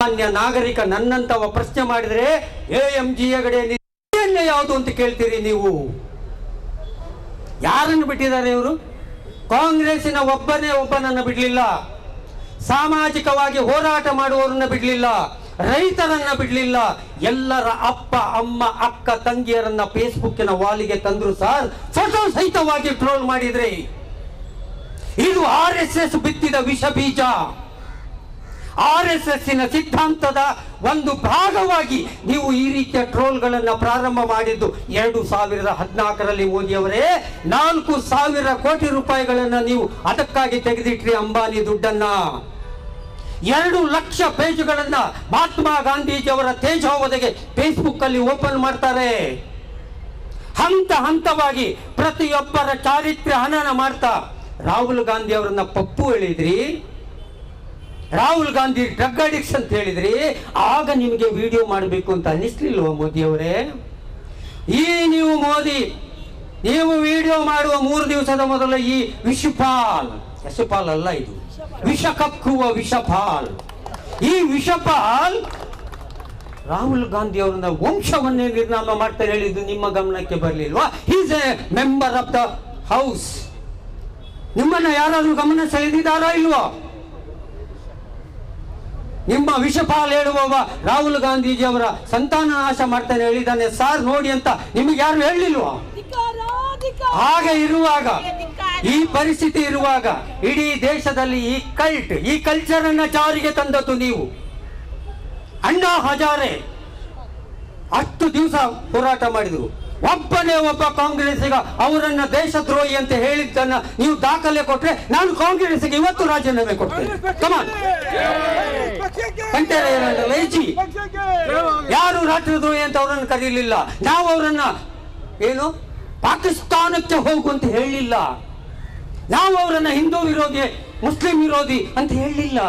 ಸಾಮಾನ್ಯ ನಾಗರಿಕ ನನ್ನಂತವ ಪ್ರಶ್ನೆ ಮಾಡಿದ್ರೆ AMG ಹೆಗಡೆ ಯಾವುದು ಅಂತ ಕೇಳ್ತೀರಿ ನೀವು? ಯಾರನ್ನು ಬಿಟ್ಟಿದ್ದಾರೆ ಇವರು? ಕಾಂಗ್ರೆಸ್ಸಿನ ಒಬ್ಬನನ್ನು ಬಿಡಲಿಲ್ಲ, ಸಾಮಾಜಿಕವಾಗಿ ಹೋರಾಟ ಮಾಡುವವರನ್ನ ಬಿಡಲಿಲ್ಲ, ರೈತರನ್ನ ಬಿಡಲಿಲ್ಲ, ಎಲ್ಲರ ಅಪ್ಪ ಅಮ್ಮ ಅಕ್ಕ ತಂಗಿಯರನ್ನ ಫೇಸ್ಬುಕ್ಕಿನ ವಾಲಿಗೆ ತಂದ್ರು ಸರ್, ಫೋಟೋ ಸಹಿತವಾಗಿ ಟ್ರೋಲ್ ಮಾಡಿದ್ರಿ. ಇದು RSS ಬಿತ್ತಿದ ವಿಷ ಬೀಜ. RSSನ ಸಿದ್ಧಾಂತದ ಒಂದು ಭಾಗವಾಗಿ ನೀವು ಈ ರೀತಿಯ ಟ್ರೋಲ್ಗಳನ್ನು ಪ್ರಾರಂಭ ಮಾಡಿದ್ದು 2014ರಲ್ಲಿ. ಮೋದಿಯವರೇ, 4,000 ಕೋಟಿ ರೂಪಾಯಿಗಳನ್ನ ನೀವು ಅದಕ್ಕಾಗಿ ತೆಗೆದಿಟ್ರಿ, ಅಂಬಾನಿ ದುಡ್ಡನ್ನ. 2 ಲಕ್ಷ ಪೇಜ್ಗಳನ್ನ ಮಹಾತ್ಮ ಗಾಂಧೀಜಿಯವರ ತೇಜೋವಧೆಗೆ ಫೇಸ್ಬುಕ್ ಅಲ್ಲಿ ಓಪನ್ ಮಾಡ್ತಾರೆ. ಹಂತ ಹಂತವಾಗಿ ಪ್ರತಿಯೊಬ್ಬರ ಚಾರಿತ್ರ್ಯ ಹನನ ಮಾಡ್ತಾ ರಾಹುಲ್ ಗಾಂಧಿ ಅವರನ್ನ ಪಪ್ಪು ಹೇಳಿದ್ರಿ, ರಾಹುಲ್ ಗಾಂಧಿ ಡ್ರಗ್ ಅಡಿಕ್ಸ್ ಅಂತ ಹೇಳಿದ್ರಿ. ಆಗ ನಿಮಗೆ ವಿಡಿಯೋ ಮಾಡಬೇಕು ಅಂತ ಅನ್ನಿಸ್ಲಿಲ್ವ ಮೋದಿ ಅವರೇ? ನೀವು ವಿಡಿಯೋ ಮಾಡುವ 3 ದಿವಸದ ಮೊದಲು ಈ ಯಶಪಾಲ್ ಅಲ್ಲ, ಇದು ವಿಷ ಕಕ್ಕುವ ವಿಷಪಾಲ್. ಈ ವಿಷಪಾಲ್ ರಾಹುಲ್ ಗಾಂಧಿ ಅವರನ್ನ ವಂಶವನ್ನೇ ನಿರ್ನಾಮ ಮಾಡ್ತಾರೆ ಹೇಳಿದ್ದು ನಿಮ್ಮ ಗಮನಕ್ಕೆ ಬರಲಿಲ್ವಾ? Is a member of the house. ನಿಮ್ಮನ್ನ ಯಾರಾದ್ರೂ ಗಮನ ಸೆಳೆದಿದ್ದಾರಾ ಇಲ್ವಾ? ನಿಮ್ಮ ವಿಷಪಾಲ್ ಹೇಳುವವ ರಾಹುಲ್ ಗಾಂಧೀಜಿ ಅವರ ಸಂತಾನ ನಾಶ ಮಾಡ್ತಾನೆ ಹೇಳಿದ್ದಾನೆ ಸಾರ್ ನೋಡಿ ಅಂತ ನಿಮಗೆ ಯಾರು ಹೇಳಲಿಲ್ವಾ? ಹಾಗೆ ಇರುವಾಗ, ಈ ಪರಿಸ್ಥಿತಿ ಇರುವಾಗ, ಇಡೀ ದೇಶದಲ್ಲಿ ಈ ಕಲ್ಚರ್ ಅನ್ನ ಜಾರಿಗೆ ತಂದದ್ದು ನೀವು. ಅಣ್ಣಾ ಹಜಾರೆ ಅಷ್ಟು ದಿವಸ ಹೋರಾಟ ಮಾಡಿದ್ರು. ಒಬ್ಬನೇ ಒಬ್ಬ ಕಾಂಗ್ರೆಸ್ಸಿಗ ಅವರನ್ನ ದೇಶದ್ರೋಹಿ ಅಂತ ಹೇಳಿದ್ದನ್ನ ನೀವು ದಾಖಲೆ ಕೊಟ್ರೆ ನಾನು ಕಾಂಗ್ರೆಸ್ಗೆ ಇವತ್ತು ರಾಜೀನಾಮೆ ಕೊಡ್ತೇನೆ. ಯಾರು ರಾಷ್ಟ್ರದ್ರೋಹಿ ಅಂತ ಅವರನ್ನು ಕರೀಲಿಲ್ಲ. ನಾವು ಅವರನ್ನ ಪಾಕಿಸ್ತಾನಕ್ಕೆ ಹೋಗು ಅಂತ ಹೇಳಲಿಲ್ಲ. ನಾವು ಅವರನ್ನ ಹಿಂದೂ ವಿರೋಧಿ, ಮುಸ್ಲಿಂ ವಿರೋಧಿ ಅಂತ ಹೇಳಲಿಲ್ಲ.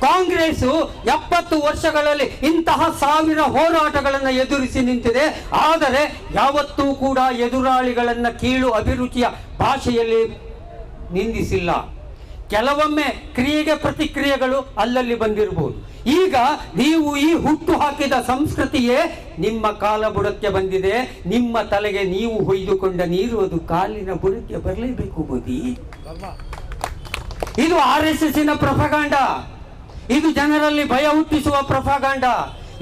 ಕಾಂಗ್ರೆಸ್ 70 ವರ್ಷಗಳಲ್ಲಿ ಇಂತಹ 1000 ಹೋರಾಟಗಳನ್ನು ಎದುರಿಸಿ ನಿಂತಿದೆ. ಆದರೆ ಯಾವತ್ತೂ ಕೂಡ ಎದುರಾಳಿಗಳನ್ನ ಕೀಳು ಅಭಿರುಚಿಯ ಭಾಷೆಯಲ್ಲಿ ನಿಂದಿಸಿಲ್ಲ. ಕೆಲವೊಮ್ಮೆ ಕ್ರಿಯೆಗೆ ಪ್ರತಿಕ್ರಿಯೆಗಳು ಅಲ್ಲಲ್ಲಿ ಬಂದಿರಬಹುದು. ಈಗ ನೀವು ಈ ಹುಟ್ಟು ಹಾಕಿದ ಸಂಸ್ಕೃತಿಯೇ ನಿಮ್ಮ ಕಾಲ ಬುಡಕ್ಕೆ ಬಂದಿದೆ. ನಿಮ್ಮ ತಲೆಗೆ ನೀವು ಹೊಯ್ದುಕೊಂಡ ನೀರು ಅದು ಕಾಲಿನ ಬುಡಕ್ಕೆ ಬರಲೇಬೇಕು ಮೋದಿ. ಇದು RSSನ ಪ್ರೊಪಗಾಂಡ. ಇದು ಜನರಲ್ಲಿ ಭಯ ಹುಟ್ಟಿಸುವ ಪ್ರೊಪಗಾಂಡ.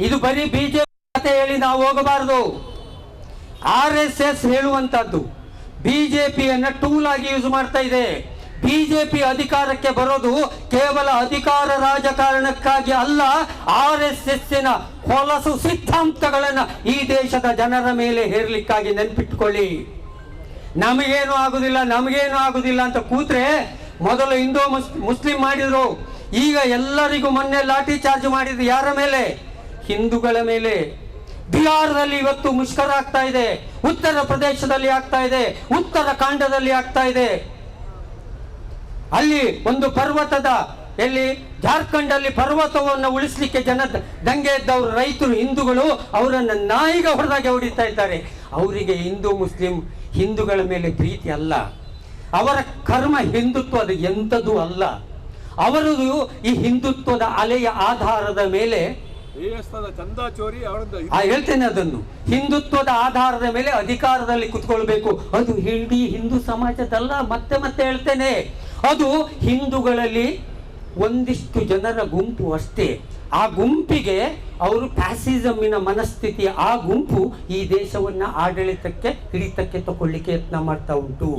ಇದು ಬರೀ ಬಿಜೆಪಿ ಕತೆ ಹೇಳಿ ನಾವು ಹೋಗಬಾರದು. RSS ಹೇಳುವಂತದ್ದು ಬಿಜೆಪಿಯನ್ನ ಟೂಲ್ ಆಗಿ ಯೂಸ್ ಮಾಡ್ತಾ ಇದೆ. ಬಿಜೆಪಿ ಅಧಿಕಾರಕ್ಕೆ ಬರೋದು ಕೇವಲ ಅಧಿಕಾರ ರಾಜಕಾರಣಕ್ಕಾಗಿ ಅಲ್ಲ, RSSನ ಹೊಲಸು ಸಿದ್ಧಾಂತಗಳನ್ನ ಈ ದೇಶದ ಜನರ ಮೇಲೆ ಹೇರ್ಲಿಕ್ಕಾಗಿ. ನೆನ್ಪಿಟ್ಕೊಳ್ಳಿ, ನಮಗೇನು ಆಗುದಿಲ್ಲ ಅಂತ ಕೂತ್ರೆ ಮೊದಲು ಹಿಂದೂ ಮುಸ್ಲಿಂ ಮಾಡಿದ್ರು. ಈಗ ಎಲ್ಲರಿಗೂ ಮೊನ್ನೆ ಲಾಠಿ ಚಾರ್ಜ್ ಮಾಡಿದ್ರು. ಯಾರ ಮೇಲೆ? ಹಿಂದೂಗಳ ಮೇಲೆ. ಬಿಹಾರದಲ್ಲಿ ಇವತ್ತು ಮುಷ್ಕರ ಆಗ್ತಾ ಇದೆ, ಉತ್ತರ ಪ್ರದೇಶದಲ್ಲಿ ಆಗ್ತಾ ಇದೆ, ಉತ್ತರಾಖಂಡದಲ್ಲಿ ಆಗ್ತಾ ಇದೆ. ಅಲ್ಲಿ ಒಂದು ಜಾರ್ಖಂಡ್ ಅಲ್ಲಿ ಪರ್ವತವನ್ನು ಉಳಿಸ್ಲಿಕ್ಕೆ ದಂಗೆ ಎದ್ದವರು ರೈತರು, ಹಿಂದೂಗಳು ಅವರನ್ನ ನಾಯಿಗೆ ಹೊಡೆದಾಗೆ ಹೊಡಿತಾ ಇದ್ದಾರೆ. ಅವರಿಗೆ ಹಿಂದೂ ಮುಸ್ಲಿಂ ಹಿಂದೂಗಳ ಮೇಲೆ ಪ್ರೀತಿ ಅಲ್ಲ, ಅವರ ಕರ್ಮ ಹಿಂದುತ್ವ ಅದು ಎಂಥದ್ದು ಅಲ್ಲ. ಅವರದು ಈ ಹಿಂದುತ್ವದ ಅಲೆಯ ಆಧಾರದ ಮೇಲೆ ಹೇಳ್ತೇನೆ, ಅದನ್ನು ಹಿಂದುತ್ವದ ಆಧಾರದ ಮೇಲೆ ಅಧಿಕಾರದಲ್ಲಿ ಕುತ್ಕೊಳ್ಬೇಕು. ಅದು ಇಡೀ ಹಿಂದೂ ಸಮಾಜದಲ್ಲ. ಮತ್ತೆ ಹೇಳ್ತೇನೆ, ಅದು ಹಿಂದೂಗಳಲ್ಲಿ ಒಂದಿಷ್ಟು ಜನರ ಗುಂಪು ಅಷ್ಟೇ. ಆ ಗುಂಪಿಗೆ ಅವರು ಫ್ಯಾಸಿಸಮ್ಮಿನ ಮನಸ್ಥಿತಿಯ ಆ ಗುಂಪು ಈ ದೇಶವನ್ನ ಆಡಳಿತಕ್ಕೆ ಹಿಡಿತಕ್ಕೆ ತಗೊಳ್ಳಿಕ್ಕೆ ಯತ್ನ ಮಾಡ್ತಾ ಉಂಟು.